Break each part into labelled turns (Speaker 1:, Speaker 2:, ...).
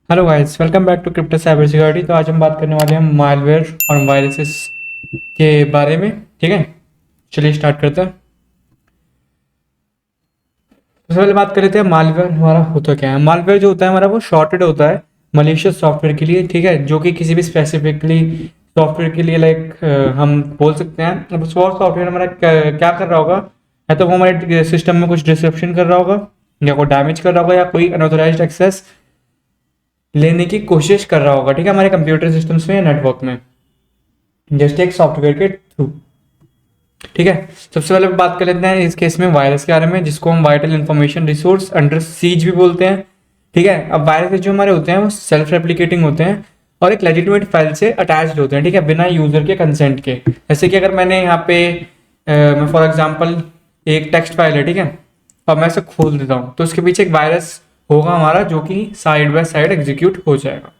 Speaker 1: Hello guys, welcome back to crypto cyber security. तो आज हम बात करने वाले हैं मालवेयर और वायरसेस के बारे में। ठीक है, चलिए स्टार्ट करते हैं। सबसे पहले बात कर लेते हैं मालवेयर हमारा होता क्या है। मालवेयर जो होता है हमारा वो शॉर्टेड होता है मलिशियस सॉफ्टवेयर के लिए। ठीक है, जो कि किसी भी स्पेसिफिकली सॉफ्टवेयर के लिए हम बोल सकते हैं। अब सॉफ्टवेयर हमारा क्या कर रहा होगा, या तो वो हमारे सिस्टम में कुछ डिसरप्शन कर रहा होगा, या कोई डैमेज कर रहा होगा, या कोई अनऑथराइज्ड एक्सेस लेने की कोशिश कर रहा होगा। ठीक है, हमारे कंप्यूटर सिस्टम्स में या नेटवर्क में, जस्ट एक सॉफ्टवेयर के थ्रू। ठीक है, सबसे पहले बात कर लेते हैं इस केस में वायरस के बारे में, जिसको हम vital information resource under seize भी बोलते हैं। ठीक है, अब वायरस जो हमारे होते हैं वो सेल्फ रेप्लिकेटिंग होते हैं और एक लेजिटिमेट फाइल से अटैच्ड होते हैं। ठीक है, बिना यूजर के कंसेंट के। जैसे कि अगर मैंने यहाँ पे मैं फॉर एग्जांपल एक टेक्स्ट फाइल है, ठीक है, और मैं इसे खोल देता हूँ, तो उसके पीछे एक वायरस होगा हमारा, जो कि साइड बाय साइड एग्जीक्यूट हो जाएगा।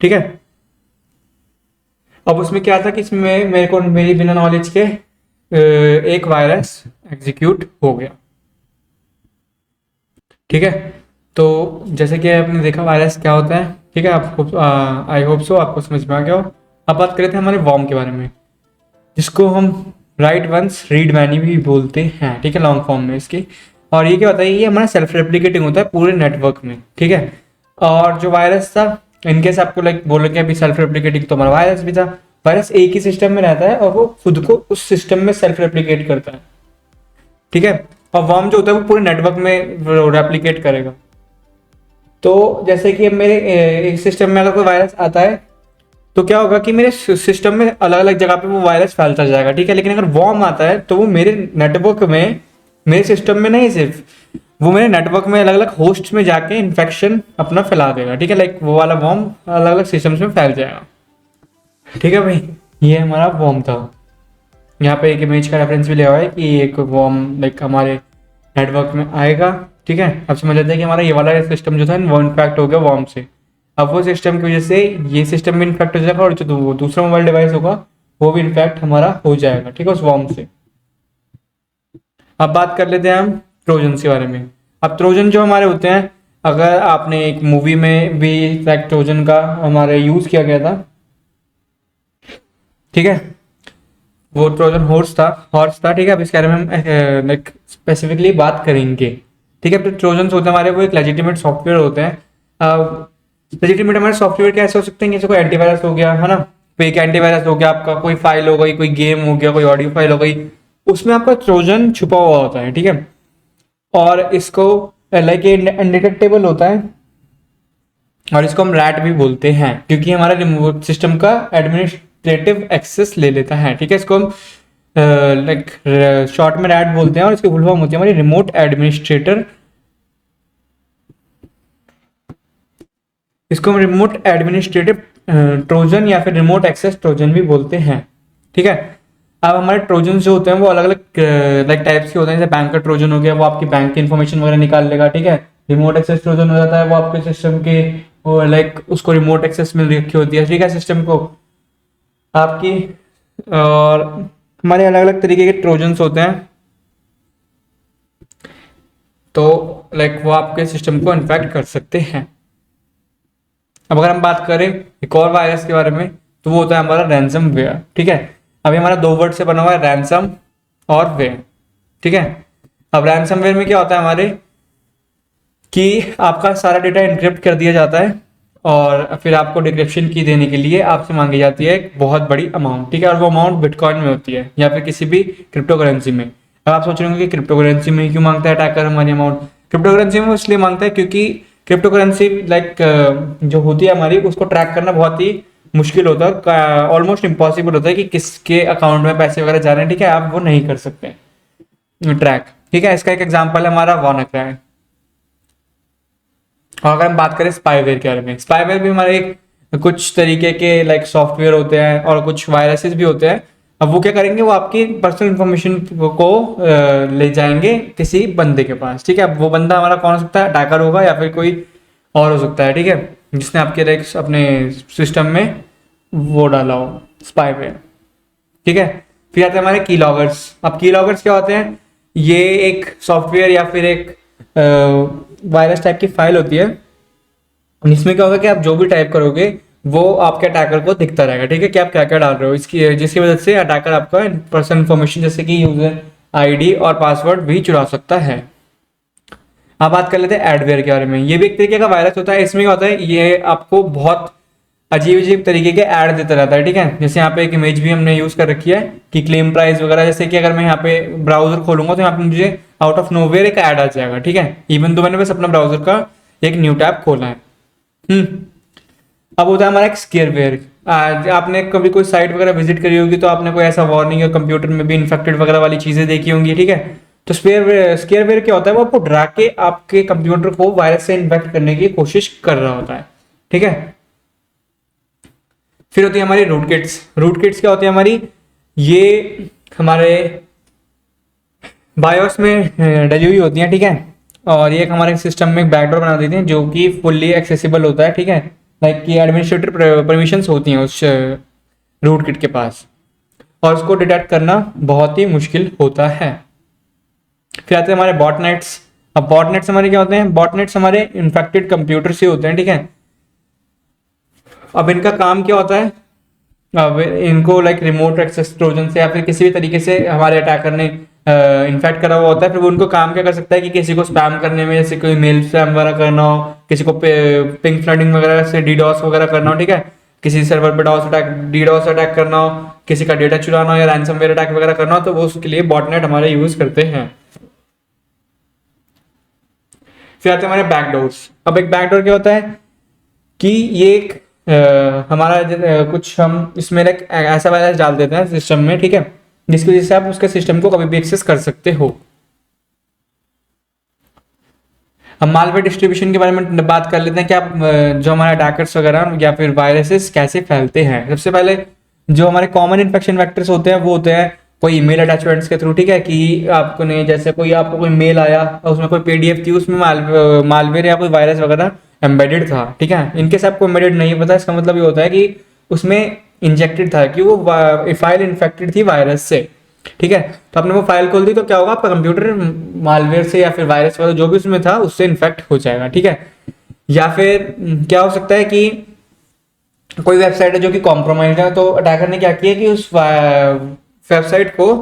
Speaker 1: ठीक है, अब उसमें क्या था कि इसमें मेरे को मेरी बिना नॉलेज के एक वायरस एग्जीक्यूट हो गया। ठीक है, तो जैसे कि आपने देखा वायरस क्या होता है। ठीक है, आपको आई होप सो आपको समझ में आ गया हो। अब बात करते हैं हमारे वॉर्म के बारे में, जिसको हम राइट वंस रीड मैनी भी बोलते हैं। ठीक है, लॉन्ग फॉर्म में इसकी। और ये क्या होता है, ये हमारा सेल्फ रेप्लिकेटिंग होता है पूरे नेटवर्क में। ठीक है, और जो वायरस था, इनकेस आपको बोलोगे अभी सेल्फ रेप्लिकेटिंग, तो हमारा वायरस भी था। वायरस एक ही सिस्टम में रहता है और वो खुद को उस सिस्टम में सेल्फ रेप्लिकेट करता है। ठीक है, और वर्म जो होता है वो पूरे नेटवर्क में रेप्लिकेट करेगा। तो जैसे कि अब मेरे एक सिस्टम में अगर कोई वायरस आता है, तो क्या होगा कि मेरे सिस्टम में अलग अलग जगह पे वो वायरस फैलता जाएगा। ठीक है, लेकिन अगर वॉर्म आता है तो वो मेरे नेटवर्क में, मेरे सिस्टम में नहीं सिर्फ, वो मेरे नेटवर्क में अलग अलग होस्ट में जाके इन्फेक्शन अपना फैला देगा। ठीक है, वो वाला वॉर्म अलग अलग सिस्टम्स में फैल जाएगा। ठीक है भाई, ये हमारा वॉर्म था। यहाँ पे एक इमेज का रेफरेंस भी लिया हुआ है कि एक वॉर्म हमारे नेटवर्क में आएगा। ठीक है, अब समझ लेते हैं कि हमारा ये वाला सिस्टम जो था वो इन्फेक्ट हो गया वॉर्म से। अब वो सिस्टम की वजह से ये सिस्टम भी इन्फेक्ट हो जाएगा, और जो दूसरा मोबाइल डिवाइस होगा वो भी इन्फेक्ट हमारा हो जाएगा। ठीक है, उस वॉर्म से। अब बात कर लेते हैं हम ट्रोजन के बारे में। अब ट्रोजन जो हमारे होते हैं, अगर आपने एक मूवी में भी ट्रोजन का हमारे यूज किया गया था। ठीक है, वो ट्रोजन हॉर्स था। ठीक है, अब इसके बारे में हम स्पेसिफिकली बात करेंगे। ठीक है, तो ट्रोजन होते हैं हमारे, वो एक लेजिटिमेट सॉफ्टवेयर होते हैं। लेजिटिमेट हमारे सॉफ्टवेयर कैसे हो सकते हैं, जैसे कोई एंटीवायरस हो गया है ना, कोई एक एंटीवायरस हो गया, आपका कोई फाइल हो गई, कोई गेम हो गया, कोई ऑडियो फाइल हो गई, उसमें आपका ट्रोजन छुपा हुआ होता है। ठीक है, और इसको अनडिटेक्टेबल होता है, और इसको हम रैट भी बोलते हैं, क्योंकि हमारा रिमोट सिस्टम का एडमिनिस्ट्रेटिव एक्सेस ले लेता है। ठीक है, इसको हम शॉर्ट में रैट बोलते हैं, और इसकी फुल फॉर्म होती है हमारी रिमोट एडमिनिस्ट्रेटर। इसको हम रिमोट एडमिनिस्ट्रेटिव ट्रोजन या फिर रिमोट एक्सेस ट्रोजन भी बोलते हैं। ठीक है, अब हमारे ट्रोजन जो होते हैं वो अलग अलग टाइप्स के होते हैं। जैसे बैंक का ट्रोजन हो गया, वो आपकी बैंक की इन्फॉर्मेशन वगैरह निकाल लेगा। ठीक है, रिमोट एक्सेस ट्रोजन हो जाता है, वो आपके सिस्टम के वो उसको रिमोट एक्सेस मिल रखी होती है। ठीक है, सिस्टम को आपकी। और हमारे अलग अलग तरीके के ट्रोजन्स होते हैं, तो वो आपके सिस्टम को इन्फेक्ट कर सकते हैं। अब अगर हम बात करें एक और वायरस के बारे में, तो वो होता है हमारा रैंसम वेयर। ठीक है, अभी हमारा दो वर्ड से बना हुआ है, रैंसम और वेयर। ठीक है, अब रैंसम वेयर में क्या होता है हमारे, कि आपका सारा डेटा एनक्रिप्ट कर दिया जाता है, और फिर आपको डिक्रिप्शन की देने के लिए आपसे मांगी जाती है एक बहुत बड़ी अमाउंट। ठीक है, और वो अमाउंट बिटकॉइन में होती है, या फिर किसी भी क्रिप्टो करेंसी में। अब आप सोच रहे होंगे कि क्रिप्टो करेंसी में क्यों मांगता है अटैकर हमारी अमाउंट। क्रिप्टो करेंसी में वो इसलिए मांगता है क्योंकि क्रिप्टो करेंसी जो होती है हमारी, उसको ट्रैक करना बहुत ही मुश्किल होता है, ऑलमोस्ट इम्पॉसिबल होता है कि किसके अकाउंट में पैसे वगैरह जा रहे हैं। ठीक है, आप वो नहीं कर सकते ट्रैक। ठीक है, इसका एक एग्जाम्पल है हमारा WannaCry। और अगर हम बात करें स्पाईवेयर के बारे में, स्पाईवेयर भी हमारे कुछ तरीके के सॉफ्टवेयर होते हैं, और कुछ वायरसेस भी होते हैं। अब वो क्या करेंगे, वो आपकी पर्सनल इंफॉर्मेशन को ले जाएंगे किसी बंदे के पास। ठीक है, अब वो बंदा हमारा कौन हो सकता है, अटैकर होगा या फिर कोई और हो सकता है। ठीक है, जिसने आपके अपने सिस्टम में वो डाला हो स्पाईवेयर। ठीक है, फिर आते हैं हमारे की लॉगर्स। अब की लॉगर्स क्या होते हैं, ये एक सॉफ्टवेयर या फिर एक वायरस टाइप की फाइल होती है, इसमें क्या होगा कि आप जो भी टाइप करोगे वो आपके अटैकर को दिखता रहेगा, ठीक है, कि आप क्या क्या डाल रहे हो, इसकी जिसकी वजह से अटैकर आपका पर्सनल इन्फॉर्मेशन जैसे कि यूजर आईडी और पासवर्ड भी चुरा सकता है। अब बात कर लेते हैं एडवेयर के बारे में। ये भी एक तरीके का वायरस होता है। इसमें क्या होता है, ये आपको बहुत अजीब अजीब तरीके के ऐड देता रहता है, ठीक है। जैसे यहाँ पे एक इमेज भी हमने यूज कर रखी है कि क्लेम प्राइस वगैरह, जैसे कि अगर मैं यहाँ पे ब्राउजर खोलूंगा तो यहाँ पे मुझे आउट ऑफ नोवेयर एक ऐड आ जाएगा, ठीक है, इवन तो मैंने बस अपना ब्राउजर का एक न्यू टैब खोला है। अब होता है हमारा एक स्केयरवेयर। आज आपने कभी कोई साइट वगैरह विजिट करी होगी तो आपने कोई ऐसा वार्निंग या कंप्यूटर में भी इन्फेक्टेड वगैरह वाली चीजें देखी होंगी, ठीक है। तो स्केयरवेयर क्या होता है, वो आपको डरा के आपके कंप्यूटर को वायरस से इन्फेक्ट करने की कोशिश कर रहा होता है, ठीक है। फिर होती है हमारी रूट किट्स। रूट किट्स क्या होती है हमारी, ये हमारे बायोस में डली हुई होती हैं, ठीक है, और ये हमारे सिस्टम में बैकडोर बना देती हैं जो कि फुल्ली एक्सेसिबल होता है, ठीक है, लाइक कि एडमिनिस्ट्रेटर परमिशंस होती हैं उस रूट किट के पास, और उसको डिटेक्ट करना बहुत ही मुश्किल होता है। फिर आते हैं हमारे बॉटनेट्स। अब बॉटनेट्स हमारे क्या होते हैं, बॉटनेट्स हमारे इन्फेक्टेड कंप्यूटर से होते हैं, ठीक है। अब इनका काम क्या होता है, अब इनको लाइक रिमोट एक्सेस ट्रोजन से या फिर किसी भी तरीके से हमारे अटैकर ने इन्फेक्ट करा हुआ होता है, फिर वो उनको काम क्या कर सकता है कि किसी को स्पैम करने में, जैसे कोई मेल स्पैम वगैरह करना हो, किसी को पिंक फ्लडिंग वगैरह से डीडॉस वगैरह करना हो, ठीक है, किसी सर्वर पे डॉस अटैक डीडॉस अटैक करना हो, किसी का डेटा चुराना हो या रैंसमवेयर अटैक वगैरह करना हो, तो वो उसके लिए बॉटनेट हमारे यूज करते हैं। फिर आते हैं हमारे बैकडोर्स। अब एक बैकडोर क्या होता है कि ये एक हमारा कुछ हम इसमें एक ऐसा वायरस डाल देते हैं सिस्टम में, ठीक है, जिसकी वजह से आप उसके सिस्टम को कभी भी एक्सेस कर सकते हो। हम मालवेयर डिस्ट्रीब्यूशन के बारे में बात कर लेते हैं कि आप जो हमारे अटैकर्स वगैरह या फिर वायरसेस कैसे फैलते हैं। सबसे पहले जो हमारे कॉमन इन्फेक्शन वेक्टर्स होते हैं वो होते हैं कोई ईमेल अटैचमेंट्स के थ्रू, ठीक है, कि आपको ने जैसे कोई आपको कोई मेल आया और उसमें कोई पीडीएफ थी, उसमें मालवेयर या कोई वायरस वगैरह एम्बेडेड था, ठीक है। इनके से आपको एम्बेडेड नहीं पता, इसका मतलब ये होता है कि उसमें इंजेक्टेड था, कि वो फाइल इन्फेक्टेड थी वायरस से, ठीक है। तो आपने वो फाइल खोल दी तो क्या होगा, आपका कंप्यूटर मालवेयर से या फिर वायरस वाला जो भी उसमें था उससे इन्फेक्ट हो जाएगा, ठीक है। या फिर क्या हो सकता है कि कोई वेबसाइट है जो कि कॉम्प्रोमाइज है, तो अटैकर ने क्या किया कि उस वेबसाइट को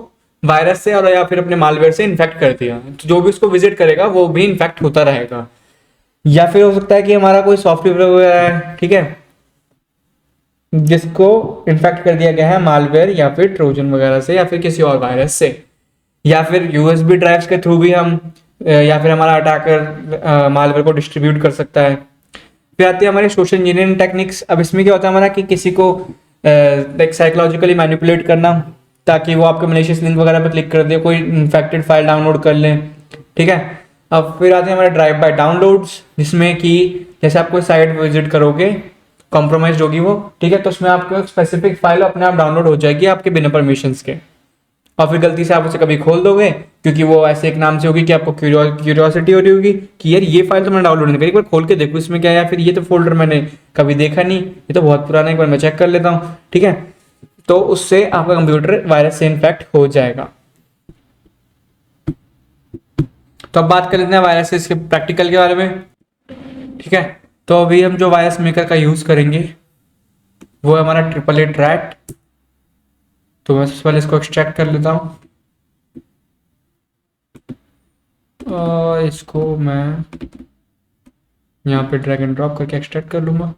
Speaker 1: वायरस से और या फिर अपने मालवेयर से इन्फेक्ट कर दिया, तो जो भी उसको विजिट करेगा वो भी इन्फेक्ट होता रहेगा। या फिर हो सकता है कि हमारा कोई सॉफ्टवेयर वगैरह है, ठीक है, जिसको इन्फेक्ट कर दिया गया है मालवेयर या फिर ट्रोजन वगैरह से या फिर किसी और वायरस से, या फिर यूएसबी ड्राइव्स के थ्रू भी हम या फिर हमारा अटैकर मालवेयर को डिस्ट्रीब्यूट कर सकता है। फिर आती है हमारी सोशल इंजीनियरिंग टेक्निक्स। अब इसमें क्या होता है हमारा कि किसी को लाइक साइकोलॉजिकली मैनिपुलेट करना ताकि वो आपके मलेशियस लिंक वगैरह पे क्लिक कर दे, कोई इन्फेक्टेड फाइल डाउनलोड कर लें, ठीक है। अब फिर आते हैं हमारे ड्राइव बाय डाउनलोड्स, जिसमें कि जैसे आप कोई साइट विजिट करोगे कॉम्प्रोमाइज होगी वो, ठीक है, तो उसमें आपको एक स्पेसिफिक फाइल अपने आप डाउनलोड हो जाएगी आपके बिना परमिशंस के, और फिर गलती से आप उसे कभी खोल दोगे क्योंकि वो ऐसे एक नाम से होगी कि आपको क्यूरियोसिटी हो रही होगी कि यार ये फाइल तो मैंने डाउनलोड नहीं करी, एक बार खोल के देखो इसमें क्या है, या फिर ये तो फोल्डर मैंने कभी देखा नहीं, ये तो बहुत पुराना है, एक बार मैं चेक कर लेता हूँ, ठीक है। तो उससे आपका कंप्यूटर वायरस से इन्फेक्ट हो जाएगा। तो अब बात कर लेते हैं वायरस के प्रैक्टिकल के बारे में, ठीक है। तो अभी हम जो वायरस मेकर का यूज करेंगे वो है हमारा 888 रैट। तो मैं सबसे पहले इसको एक्सट्रैक्ट कर लेता हूँ और इसको मैं यहाँ पे ड्रैग एंड ड्रॉप करके एक्सट्रैक्ट कर लूँगा,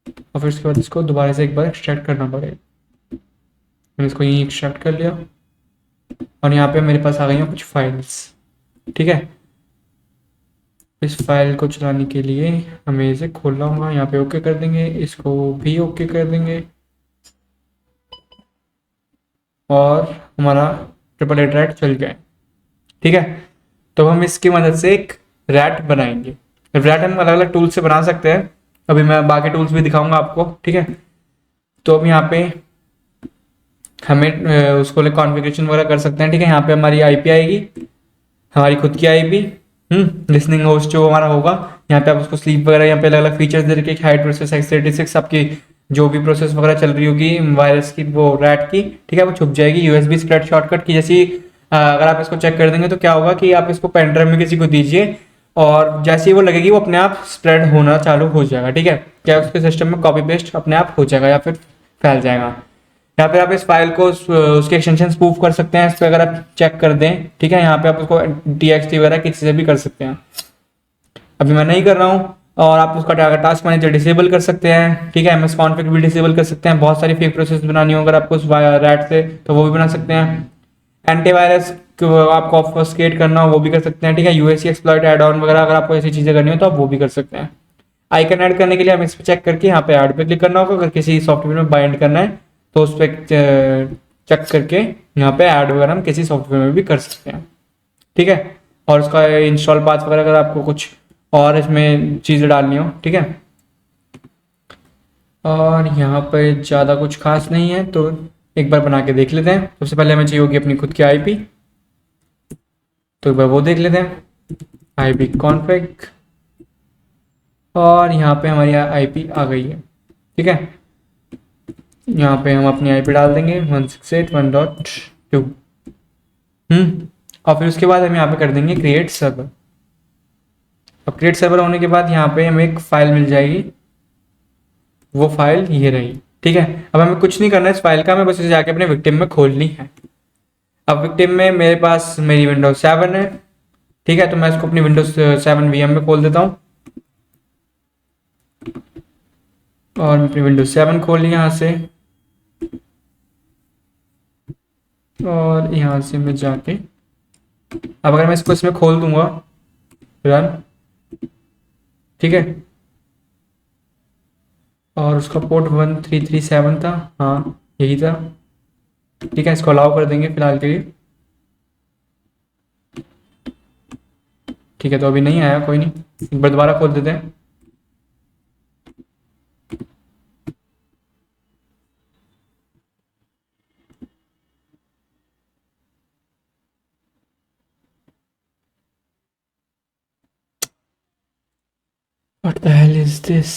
Speaker 1: और फिर उसके बाद इसको दोबारा से एक बार एक्सट्रैक्ट करना पड़ेगा। मैंने इसको यहीं एक्सट्रैक्ट कर लिया और यहाँ पे मेरे पास आ गई हैं कुछ फाइल्स, ठीक है। इस फाइल को चलाने के लिए हमें इसे खोलना होगा, यहाँ पे ओके कर देंगे, इसको भी ओके कर देंगे और हमारा 888 रैट चल गया, ठीक है। तो हम इसकी मदद से एक रैट बनाएंगे। रैट हम अलग अलग टूल से बना सकते हैं, अभी मैं बाकी टूल्स भी दिखाऊंगा आपको, ठीक है। तो अब यहाँ पे हमें उसको कॉन्फ़िगरेशन वगैरह कर सकते हैं, ठीक है। यहाँ पे हमारी आईपी आएगी, हमारी खुद की आईपी, लिसनिंग होस्ट जो हमारा होगा, यहाँ पे आप उसको स्लीप वगैरह यहाँ पे अलग अलग फीचर्स दे रखे, हाइट प्रोसेस x86 आपकी जो भी प्रोसेस वगैरह चल रही होगी वायरस की वो रैट की, ठीक है, वो छुप जाएगी यूएसबी स्प्रेड शॉर्टकट की जैसी। अगर आप इसको चेक कर देंगे तो क्या होगा कि आप इसको पेन ड्राइव में किसी को दीजिए और जैसे ही वो लगेगी वो अपने आप स्प्रेड होना चालू हो जाएगा। ठीक है, क्या उसके सिस्टम में कॉपी पेस्ट अपने आप हो जाएगा या फिर फैल जाएगा। यहाँ पे आप इस फाइल को उसके एक्सटेंशन स्पूफ कर सकते हैं, इस पर अगर आप चेक कर दें। ठीक है, यहाँ पे आप उसको txt वगैरह किसी से भी कर सकते हैं। अभी मैं नहीं कर रहा हूँ। और आप उसका टास्क मैनेजर डिसेबल कर सकते हैं। ठीक है, एमएस कॉन्फिग भी डिसेबल कर सकते हैं। बहुत सारी फेक प्रोसेस बनानी हो अगर आपको रैट से, तो वो भी बना सकते हैं। एंटीवायरस आपको ऑब्फस्केट करना हो वो भी कर सकते हैं। ठीक है, यूएससी एक्सप्लॉइट एड ऑन वगैरह अगर आपको ऐसी चीजें करनी हो तो आप वो भी कर सकते हैं। आइकन ऐड करने के लिए हमें इस पर चेक करके यहाँ पे ऐड पे क्लिक करना होगा। अगर किसी सॉफ्टवेयर में बाइंड करना है तो उस पर चेक करके यहाँ पे ऐड वगैरह हम किसी सॉफ्टवेयर में भी कर सकते हैं। ठीक है, और उसका इंस्टॉल पाथ वगैरह अगर आपको कुछ और इसमें चीज़ें डालनी हो। ठीक है, और यहाँ पे ज़्यादा कुछ खास नहीं है तो एक बार बना के देख लेते हैं। सबसे पहले हमें चाहिए होगी अपनी खुद की आईपी, तो एक बार वो देख लेते हैं। आईपी कॉन्फिग, और यहाँ पे हमारी आईपी आ गई है। ठीक है, यहाँ पे हम अपनी आईपी डाल देंगे 168.1.2। और फिर उसके बाद हम यहाँ पे कर देंगे क्रिएट सर्वर। अब क्रिएट सर्वर होने के बाद यहाँ पे हमें एक फाइल मिल जाएगी, वो फाइल ये रही। ठीक है, अब हमें कुछ नहीं करना है इस फाइल का, हमें बस इसे जाके अपने विक्टिम में खोलनी है। अब विक्टिम में मेरे पास मेरी विंडोज 7 है। ठीक है, तो मैं इसको अपनी विंडोज 7 वीएम में खोल देता हूँ, और मैं अपनी विंडोज 7 खोल ली यहाँ से, और यहाँ से मैं जाके अब अगर मैं इसको इसमें खोल दूंगा रन। ठीक है, और उसका पोर्ट 1337 था, हाँ यही था। ठीक है, इसको अलाउ कर देंगे फिलहाल के लिए। ठीक है, तो अभी नहीं आया, कोई नहीं, एक बार दोबारा खोल देते हैं। What the hell is this?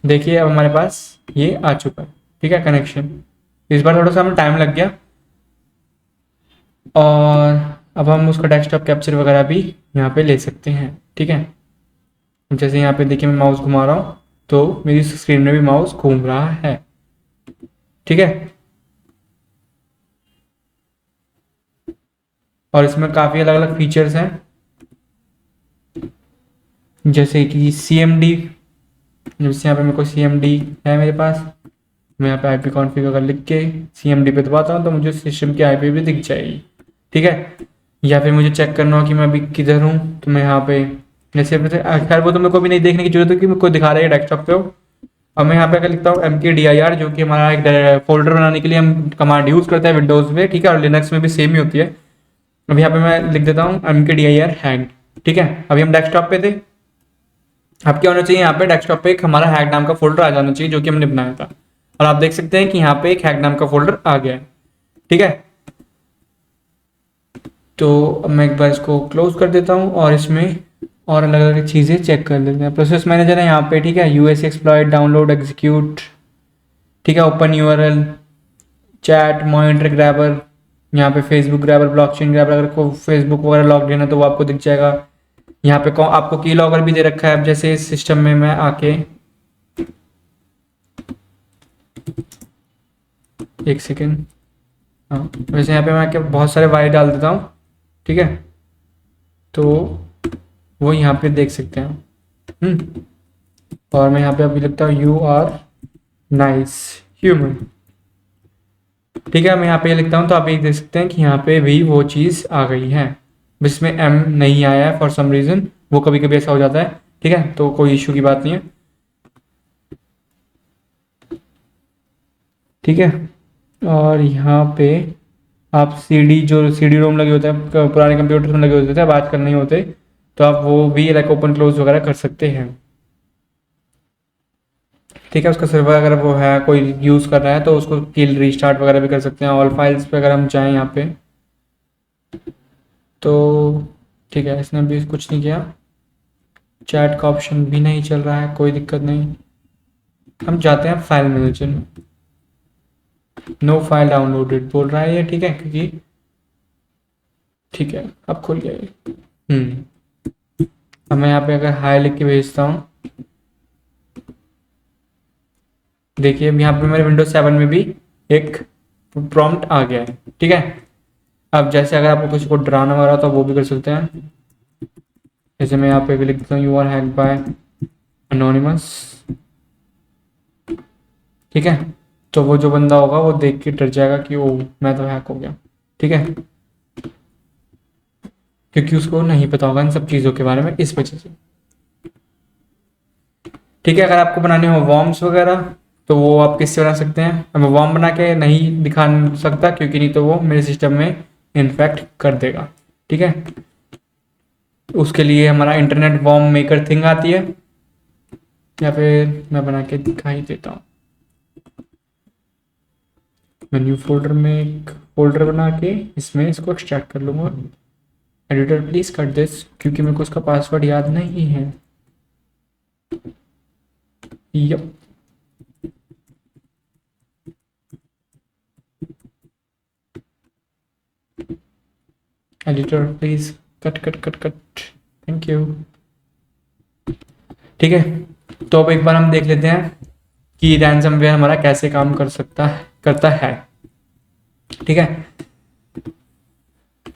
Speaker 1: देखिए अब हमारे पास ये आ चुका है। ठीक है, कनेक्शन इस बार थोड़ा सा हमें टाइम लग गया, और अब हम उसका डेस्कटॉप कैप्चर वगैरह भी यहाँ पे ले सकते हैं। ठीक है, जैसे यहाँ पे देखिए मैं माउस घुमा रहा हूँ तो मेरी स्क्रीन में भी माउस घूम रहा है। ठीक है, और इसमें काफ़ी अलग अलग फीचर्स हैं, जैसे कि CMD। जैसे यहाँ पे मेरे को CMD है मेरे पास, मैं यहाँ पे IP कॉन्फ़िग अगर लिख के CMD पे दबाता हूँ तो मुझे सिस्टम की IP भी दिख जाएगी। ठीक है, या फिर मुझे चेक करना हो कि मैं अभी किधर हूँ तो मैं यहाँ पे जैसे खैर वो तो मेरे को भी नहीं देखने की जरूरत है कि मेरे को दिखा रहा है डेस्कटॉप पे हो। अब मैं यहाँ पे अगर लिखता हूँ mkdir, जो कि हमारा एक फोल्डर बनाने के लिए हम कमांड यूज़ करते हैं विंडोज़ में। ठीक है, और लिनक्स में भी सेम ही होती है। अब यहाँ पे मैं लिख देता हूँ mkdir हैग। ठीक है, अभी हम डेस्कटॉप पे थे, अब क्या होना चाहिए यहाँ पे डेस्कटॉप पे एक हमारा हैग नाम का फोल्डर आ जाना चाहिए जो कि हमने बनाया था, और आप देख सकते हैं कि यहाँ पे एक हैग नाम का फोल्डर आ गया है। ठीक है, तो अब मैं एक बार इसको क्लोज कर देता हूँ और इसमें और अलग अलग चीज़ें चेक कर लेते हैं। प्रोसेस मैनेजर है यहाँ पे। ठीक है, यूएससी एक्सप्लॉइट, डाउनलोड, एग्जीक्यूट। ठीक है, open URL, chat, monitor grabber, यहाँ पे फेसबुक ग्रैबर, ब्लॉकचेन ग्रैबर, अगर को फेसबुक वगैरह लॉग इन है तो वो आपको दिख जाएगा। यहाँ पे आपको की लॉगर भी दे रखा है। अब जैसे इस सिस्टम में मैं आके एक सेकेंड, हाँ वैसे यहाँ पे मैं आके बहुत सारे वाई डाल देता हूँ। ठीक है, तो वो यहाँ पे देख सकते हैं। और मैं यहाँ पे अभी लिखता हूँ यू आर नाइस ह्यूमन। ठीक है, मैं यहाँ पे लिखता हूँ तो आप ये देख सकते हैं कि यहाँ पे भी वो चीज़ आ गई है, जिसमें M नहीं आया है फॉर सम रीज़न, वो कभी कभी ऐसा हो जाता है। ठीक है, तो कोई इशू की बात नहीं है। ठीक है, और यहाँ पे आप CD रोम लगे होते हैं पुराने कंप्यूटर में लगे होते थे, अब आजकल नहीं होते, तो आप वो भी लाइक ओपन क्लोज वगैरह कर सकते हैं। ठीक है, उसका सर्वर अगर वो है कोई यूज़ कर रहा है तो उसको किल रीस्टार्ट वगैरह भी कर सकते हैं। ऑल फाइल्स पे अगर हम चाहें यहाँ पे तो ठीक है, इसने भी कुछ नहीं किया। चैट का ऑप्शन भी नहीं चल रहा है, कोई दिक्कत नहीं। हम जाते हैं फाइल मैनेजर में। नो फाइल डाउनलोडेड बोल रहा है ये, ठीक है, क्योंकि ठीक है अब खुल गया ये। अब मैं यहाँ पे अगर हाई लिख के भेजता हूँ, देखिए अब यहाँ पे मेरे विंडोज 7 में भी एक प्रॉम्प्ट आ गया है, ठीक है। अब जैसे अगर आपको किसी को डराना वगैरह तो वो भी कर सकते हैं। जैसे मैं यहाँ पे भी लिख देता हूँ you are hacked by Anonymous, ठीक है। तो वो जो बंदा होगा वो देख के डर जाएगा कि ओ मैं तो हैक हो गया, ठीक है, क्योंकि उसको नहीं पता होगा इन सब चीज़ों के बारे में, इस वजह से, ठीक है। अगर आपको बनाने हो वॉर्म्स वगैरह तो वो आप किससे बना सकते हैं। अब मैं वॉर्म बना के नहीं दिखा सकता क्योंकि नहीं तो वो मेरे सिस्टम में इन्फेक्ट कर देगा, ठीक है। उसके लिए हमारा इंटरनेट वॉर्म मेकर थिंग आती है, या फिर मैं बना के दिखा ही देता हूँ। मैं न्यू फोल्डर में एक फोल्डर बना के इसमें इसको एक्सट्रैक्ट कर लूँगा। एडिटर प्लीज कट दिस, क्योंकि मेरे को उसका पासवर्ड याद नहीं है। Yup, editor please cut cut cut cut, thank you, ठीक है। तो अब एक बार हम देख लेते हैं कि रैंसमवेयर हमारा कैसे काम करता है, ठीक है।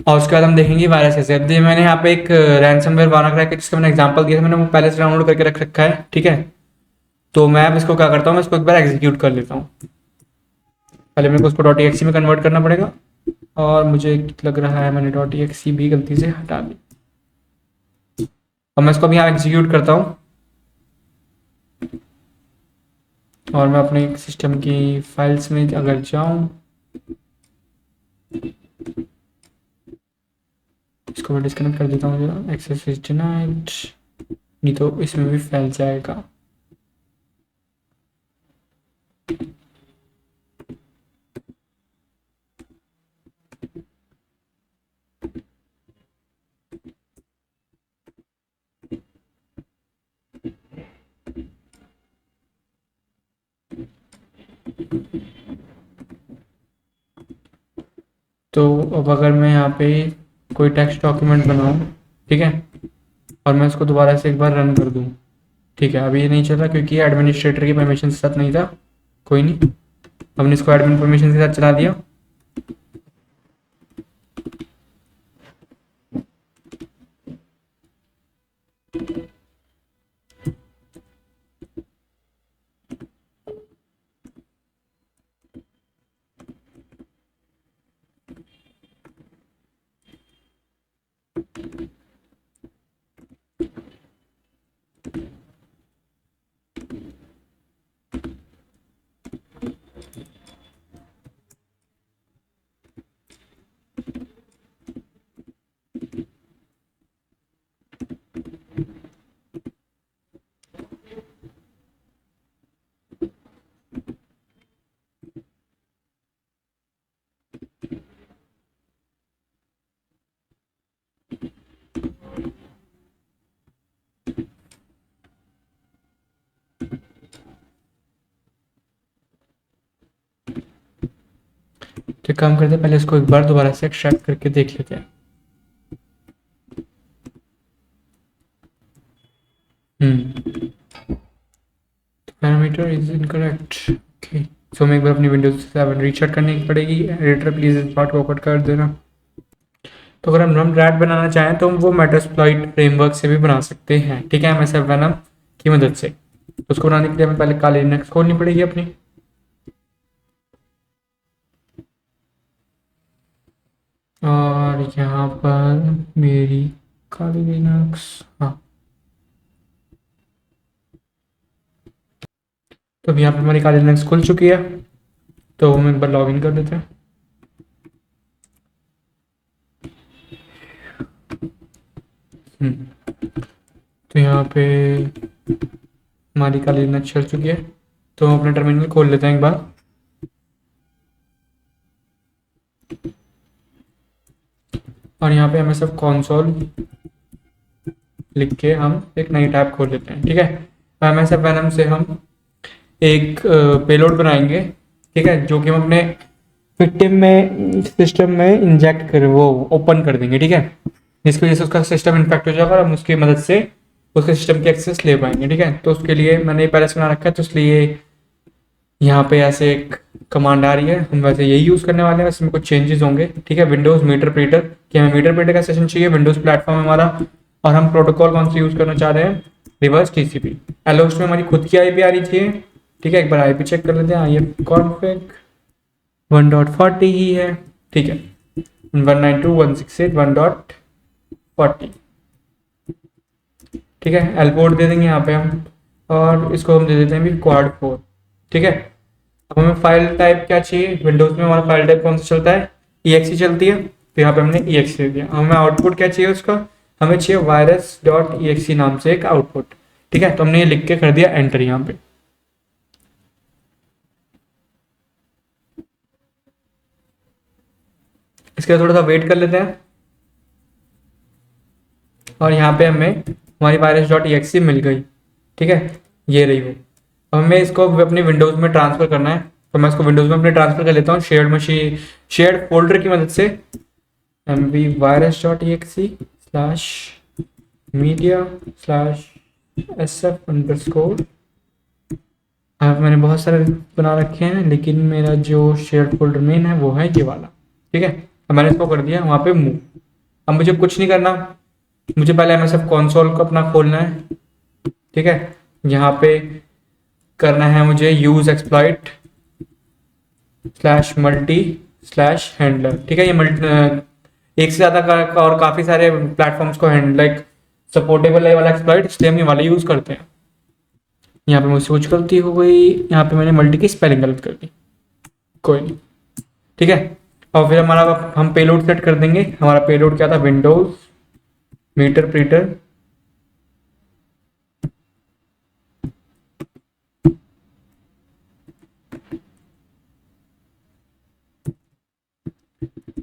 Speaker 1: और उसके बाद हम देखेंगे वायरस कैसे। अब मैंने यहाँ पे एक रैंसमवेयर बना रखा है जिसका मैंने एग्जांपल दिया था, मैंने वो पहले से डाउनलोड करके रख रखा है, ठीक है। तो मैं अब इसको क्या करता हूँ, मैं इसको एक बार एग्जीक्यूट कर लेता हूँ। पहले मेरे को उसको .exe में कन्वर्ट करना पड़ेगा, और मुझे लग रहा है मैंने .exe भी गलती से हटा दी। अब मैं इसको अभी यहाँ एग्जीक्यूट करता हूँ, और मैं अपने सिस्टम की फाइल्स में अगर जाऊँ, इसको मैं डिस्कनेक्ट कर देता हूँ जरा, एक्सेस इज डिनाइड, नहीं तो इसमें भी फैल जाएगा। तो अब अगर मैं यहाँ पे कोई टेक्स्ट डॉक्यूमेंट बनाऊँ, ठीक है, और मैं इसको दोबारा से एक बार रन कर दूँ, ठीक है। अभी ये नहीं चल रहा क्योंकि एडमिनिस्ट्रेटर की परमिशन के साथ नहीं था, कोई नहीं, हमने इसको एडमिन परमिशन के साथ चला दिया। तो काम करते हैं, पहले इसको एक बार दोबारा से एक्सट्रैक्ट करके देख लेते हैं। Parameter is incorrect, okay. So मैं एक बार अपनी विंडोज 7 रीस्टार्ट करनी पड़ेगी। एडिटर प्लीज इस पार्ट को कट कर देना। तो अगर हम रैट बनाना चाहें तो हम वो मेटास्प्लॉइट फ्रेमवर्क से भी बना सकते हैं, ठीक है, MS वेनम की मदद से। तो उसको बनाने के लिए हमें पहले काली लिनक्स खोलनी पड़ेगी अपनी, और यहाँ पर मेरी काली लिनक्स, हाँ। तो अभी यहाँ पर हमारी काली लिनक्स खुल चुकी है, तो हम एक बार लॉग इन कर देते हैं। तो यहाँ पे हमारी काली लिनक्स चल चुकी है, तो हम अपना टर्मिनल खोल लेते हैं एक बार। और यहाँ पे हमें सब कॉन्सोल लिख के हम एक नई टैब खोल लेते हैं, ठीक है। MS वेनम से हम एक पेलोड बनाएंगे ठीक है, जो कि हम अपने विक्टिम में सिस्टम में इंजेक्ट कर वो ओपन कर देंगे, ठीक है, जिसकी वजह से उसका सिस्टम इन्फेक्ट हो जाएगा और हम उसकी मदद से उसके सिस्टम की एक्सेस ले पाएंगे, ठीक है। तो उसके लिए मैंने पहले से बना रखा है, तो इसलिए यहाँ पे ऐसे एक कमांड आ रही है, हम वैसे यही यूज़ करने वाले हैं, वैसे में कुछ चेंजेस होंगे, ठीक है। विंडोज़ मीटर प्रीटर, कि हमें मीटर प्रीटर का सेशन चाहिए, विंडोज़ प्लेटफॉर्म हमारा, और हम प्रोटोकॉल कौन सा यूज़ करना चाह रहे हैं, रिवर्स टीसीपी। एलोस्ट में हमारी खुद की आईपी आ रही चाहिए, ठीक है। एक बार आईपी चेक कर लेते हैं, आईएफ कॉन्फिग 1.40 ही है, ठीक है, 192.168.1.40, ठीक है। एल पोर्ट दे देंगे यहाँ पे हम, और इसको हम दे देते हैं भी क्वाड 4, ठीक है। अब हमें फाइल टाइप क्या चाहिए, विंडोज में हमारा फाइल टाइप कौन सा चलता है, EXE चलती है, तो यहाँ पे हमने EXE दे दिया। हमें आउटपुट क्या चाहिए उसका, हमें चाहिए virus.exe नाम से एक आउटपुट, ठीक है। तो हमने ये लिख के कर दिया एंटर यहाँ पे। इसके बाद थोड़ा सा वेट कर लेते हैं, और यहाँ पे हमें हमारी virus.exe मिल गई, ठीक है, ये रही वो। अब हमें इसको अपनी विंडोज में ट्रांसफर करना है, तो मैं इसको विंडोज में अपने ट्रांसफर कर लेता हूँ शेयर्ड मशीन, शेयर्ड फोल्डर की मदद से, mv virus.exe slash media slash sf_। अब मैंने बहुत सारे बना रखे हैं, लेकिन मेरा जो शेयर्ड फोल्डर मेन है वो है ये वाला, ठीक है। अब मैंने इसको कर दिया वहाँ पे मूव। अब मुझे कुछ नहीं करना, मुझे पहले MSF कंसोल को अपना खोलना है, ठीक है। यहाँ पे करना है मुझे use exploit slash multi slash handler, ठीक है। ये एक से ज़्यादा और काफ़ी सारे प्लेटफॉर्म्स को हैंडल लाइक सपोर्टेबल है वाला एक्सप्लॉइट, इसलिए हम ये वाला यूज़ करते हैं। यहाँ पे मुझसे कुछ गलती हो गई, यहाँ पे मैंने मल्टी की स्पेलिंग गलत कर दी, कोई नहीं, ठीक है। और फिर हमारा हम पेलोड सेट कर देंगे। हमारा पेलोड क्या था, विंडोज मीटर प्रीटर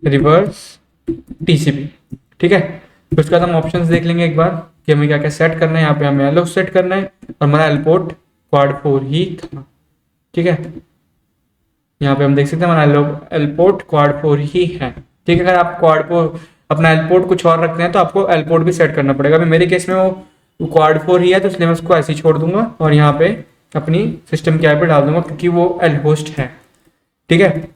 Speaker 1: रिवर्स टीसीपी, ठीक है। तो उसके बाद हम ऑप्शंस देख लेंगे एक बार कि हमें क्या क्या सेट करना है। यहाँ पे हमें एलो सेट करना है, और हमारा एलपोर्ट क्वाड 4 ही था, ठीक है। यहाँ पे हम देख सकते हैं हमारा एलपोर्ट क्वाड 4 ही है, ठीक है। अगर आप क्वाड 4 अपना एलपोर्ट कुछ और रखते हैं तो आपको एलपोर्ट भी सेट करना पड़ेगा। अभी मेरे केस में वो क्वाड 4 ही है, तो इसलिए मैं उसको ऐसे ही छोड़ दूंगा और यहाँ पे अपनी सिस्टम की आईपी डाल दूंगा, क्योंकि वो एल होस्ट है, ठीक है।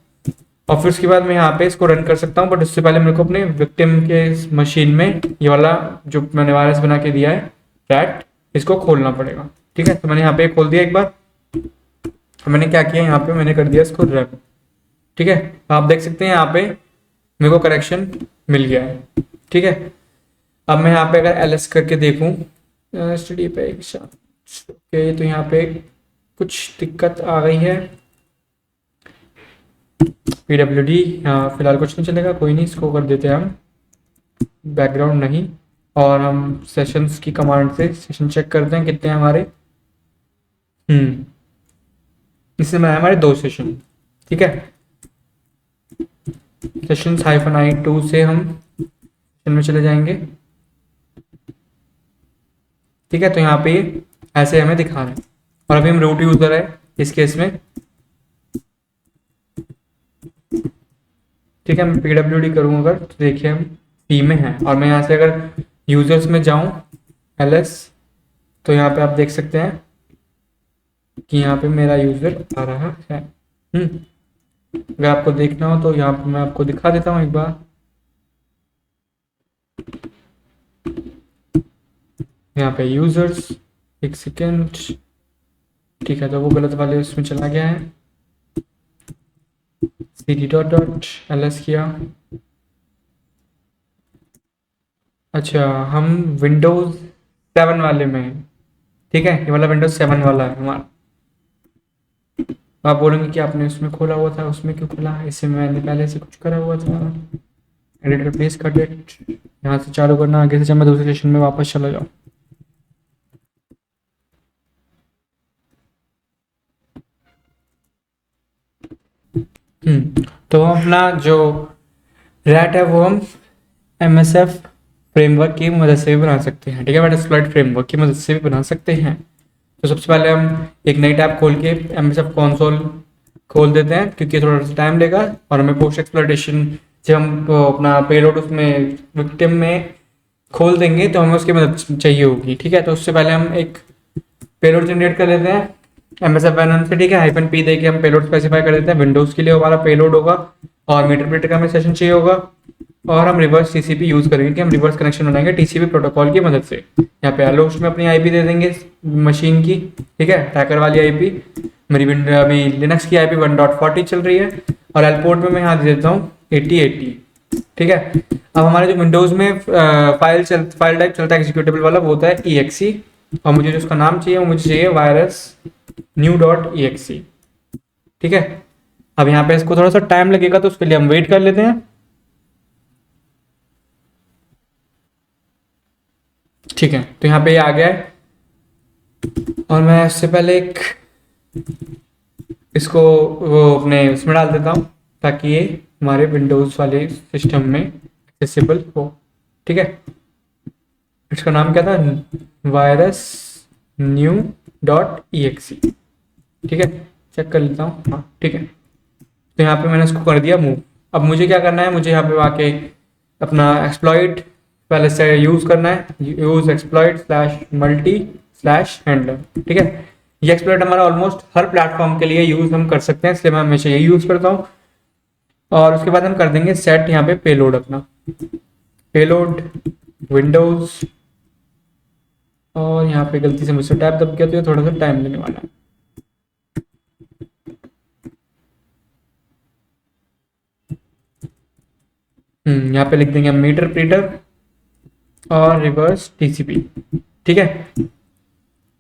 Speaker 1: और फिर उसके बाद मैं यहाँ पे इसको रन कर सकता हूँ, बट उससे पहले मेरे को अपने विक्टिम के मशीन में ये वाला जो मैंने वायरस बना के दिया है रैट, इसको खोलना पड़ेगा, ठीक है। तो मैंने यहाँ पे खोल दिया एक बार। मैंने क्या किया, यहाँ पे मैंने कर दिया इसको रन, ठीक है। आप देख सकते हैं यहाँ पे मेरे को करेक्शन मिल गया है, ठीक है। अब मैं यहाँ पे अगर ls करके देखूँ स्टडी पे, ओके, तो यहाँ पे कुछ दिक्कत आ गई है। PWD यहाँ फिलहाल कुछ नहीं चलेगा, कोई नहीं, इसको कर देते हैं हम बैकग्राउंड नहीं, और हम सेशंस की कमांड से सेशन चेक करते हैं कितने हैं हमारे। इसमें बनाए हमारे 2 सेशन, ठीक है। सेशन -i2 से हम सेशन में चले जाएंगे, ठीक है। तो यहाँ पे ऐसे हमें दिखा रहे हैं, और अभी हम रूट यूजर है इस केस में, ठीक है। मैं PWD करूँगा अगर, तो देखिए हम P में हैं, और मैं यहाँ से अगर यूजर्स में जाऊँ LS, तो यहाँ पे आप देख सकते हैं कि यहाँ पे मेरा यूजर आ रहा है। अगर आपको देखना हो तो यहाँ पे मैं आपको दिखा देता हूँ एक बार। यहाँ पे यूजर्स, एक सेकेंड, ठीक है। तो वो गलत वाले उसमें चला गया है, cd.ls किया। अच्छा, हम विंडोज 7 वाले में, ठीक है। ये वाला विंडोज 7 वाला है हमारा। आप बोलेंगे कि आपने उसमें खोला हुआ था, उसमें क्यों खोला है, इससे मैंने पहले से कुछ करा हुआ था। एडिटर पेज का डेट यहाँ से चालू करना, आगे से जब मैं दूसरे सेशन में वापस चला जाऊँ। तो हम अपना जो रैट है वो हम MSF फ्रेमवर्क की मदद से भी बना सकते हैं, ठीक है। मेटास्प्लॉइट फ्रेमवर्क की मदद से भी बना सकते हैं। तो सबसे पहले हम एक नई टैब खोल के MSF कंसोल खोल देते हैं क्योंकि थोड़ा सा टाइम लेगा, और हमें पोस्ट एक्सप्लॉइटेशन जब हम अपना पेलोड उसमें विक्टिम में खोल देंगे तो हमें उसकी मदद चाहिए होगी। ठीक है, तो उससे पहले हम एक पेलोड जनरेट कर लेते हैं MSF से। ठीक है, -p देके हम पेलोड स्पेसिफाई कर देते हैं। विंडोज के लिए हमारा पेलोड होगा और मीटर का हमें सेशन चाहिए होगा, और हम रिवर्स TCP यूज करेंगे कि हम रिवर्स कनेक्शन बनाएंगे TCP प्रोटोकॉल की मदद से। यहाँ पे एलोस्ट में अपनी IP दे देंगे मशीन की। ठीक है, ट्रैकर वाली IP मेरी अभी लिनक्स की IP 1.40 चल रही है, और एलपोर्ट में मैं यहाँ दे देता हूँ 8080। ठीक है, अब हमारे जो विंडोज में फाइल टाइप चलता है एग्जीक्यूटेबल वाला, वो होता है exe, और मुझे जो उसका नाम चाहिए वो मुझे चाहिए वायरस new.exe। ठीक है, अब यहाँ पे इसको थोड़ा सा टाइम लगेगा तो उसके लिए हम वेट कर लेते हैं। ठीक है, तो यहाँ पे ये आ गया है, और मैं इससे पहले एक इसको वो अपने उसमें डाल देता हूँ ताकि ये हमारे विंडोज वाले सिस्टम में एक्सेसिबल हो। ठीक है, इसका नाम क्या था, वायरस new.exe। ठीक है, चेक कर लेता हूँ। हाँ ठीक है, तो यहाँ पे मैंने इसको कर दिया मूव। अब मुझे क्या करना है, मुझे यहाँ पे आके अपना एक्सप्लॉइट पहले से यूज करना है, use exploit slash multi slash handler. ठीक है, ये एक्सप्लॉइट हमारा ऑलमोस्ट हर प्लेटफॉर्म के लिए यूज हम कर सकते हैं, इसलिए मैं हमेशा यही यूज करता हूँ। और उसके बाद हम कर देंगे सेट यहाँ पे पेलोड, अपना पेलोड विंडोज, और यहाँ पे गलती से मुझसे टैब दब गया तो ये थोड़ा सा टाइम लेने वाला है। यहाँ पे लिख देंगे मीटर प्रीटर और रिवर्स TCP। ठीक है,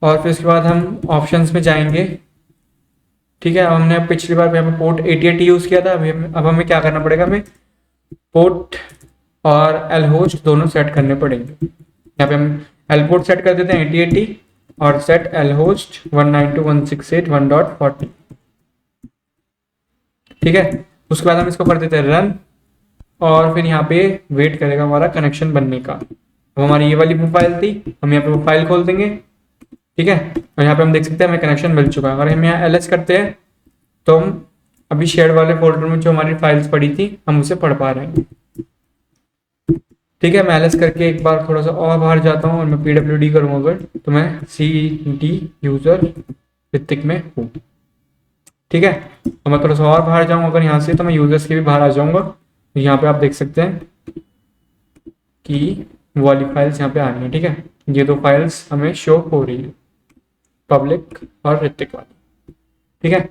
Speaker 1: और फिर उसके बाद हम ऑप्शंस में जाएंगे। ठीक है, अब हमने पिछली बार यहाँ पे पोर्ट 8080 यूज किया था, अब हमें क्या करना पड़ेगा, हमें पोर्ट और एल होस्ट दोनों सेट करने पड़ेंगे। यहाँ पे हम एल पोर्ट सेट कर देते हैं 8080 और सेट एल होस्ट 192.168.1.40। ठीक है, उसके बाद हम इसको कर देते हैं रन, और फिर यहाँ पे वेट करेगा हमारा कनेक्शन बनने का। अब हमारी ये वाली प्रोफाइल थी, हम यहाँ पे प्रोफाइल खोल देंगे। ठीक है, और यहाँ पे हम देख सकते हैं हमें कनेक्शन मिल चुका है। अगर हम यहाँ LS करते हैं तो हम अभी शेयर वाले फोल्डर में जो हमारी फाइल्स पड़ी थी हम उसे पढ़ पा रहे हैं। ठीक है, मैं LS करके एक बार थोड़ा सा और बाहर जाता हूँ और मैं PWD करूँ अगर, तो मैं CD यूजर ऋतिक में हूँ। ठीक है, तो मैं थोड़ा सा और बाहर जाऊँ अगर यहाँ से, तो मैं यूजर्स के भी बाहर आ जाऊँगा। यहाँ पे आप देख सकते हैं कि वो वाली फाइल्स यहाँ पे आ रही हैं। ठीक है, ये दो फाइल्स हमें शो हो रही है, पब्लिक और ऋतिक वाली। ठीक है,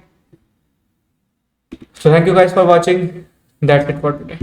Speaker 1: so thank you guys for watching, that's it for today।